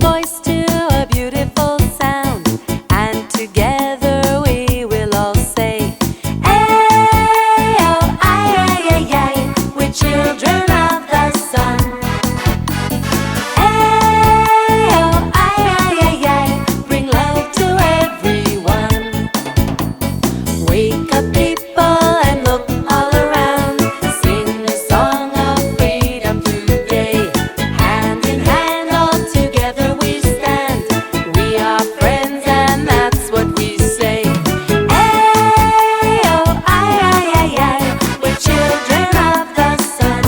voice to a beautiful sound, and together we will all say, Ay-oh-ay-ay-ay-ay, we're children of the sun. Ay-oh-ay-ay-ay-ay, bring love to everyone. Wake up people and look all around, sing a song of freedom today. Hand in hand all together we stand, we are friends and that's what we say. Ay-oh-ay-ay-ay-ay, we're children of the sun.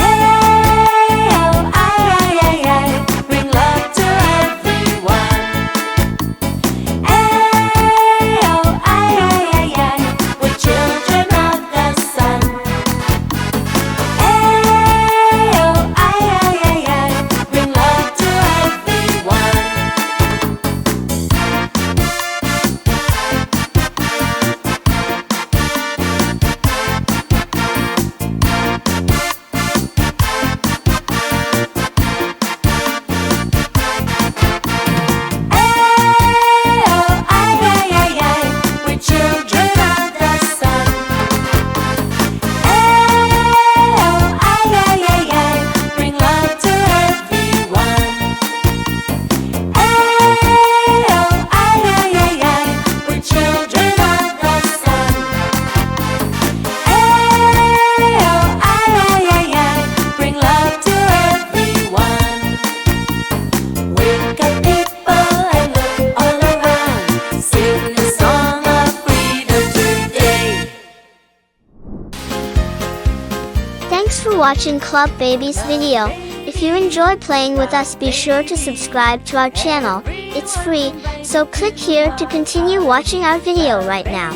Ay-oh-ay-ay-ay-ay, bring love to everyone. Ay-oh-ay-ay-ay-ay, we're children of the sun. Ay-oh-ay-ay-ay-ay, bring love to everyone. Ay-oh-ay-ay-ay-ay, we're children of the sun. Ay-oh-ay-ay-ay-ay, bring love to everyone. Ay-oh-ay-ay-ay-ay, we're children of the sun. Ay-oh-ay-ay-ay-ay, bring love to everyone. Wake up people and look all around, sing a song of freedom today. Thanks for watching Club Baby's video. If you enjoy playing with us, be sure to subscribe to our channel. It's free, so click here to continue watching our video right now.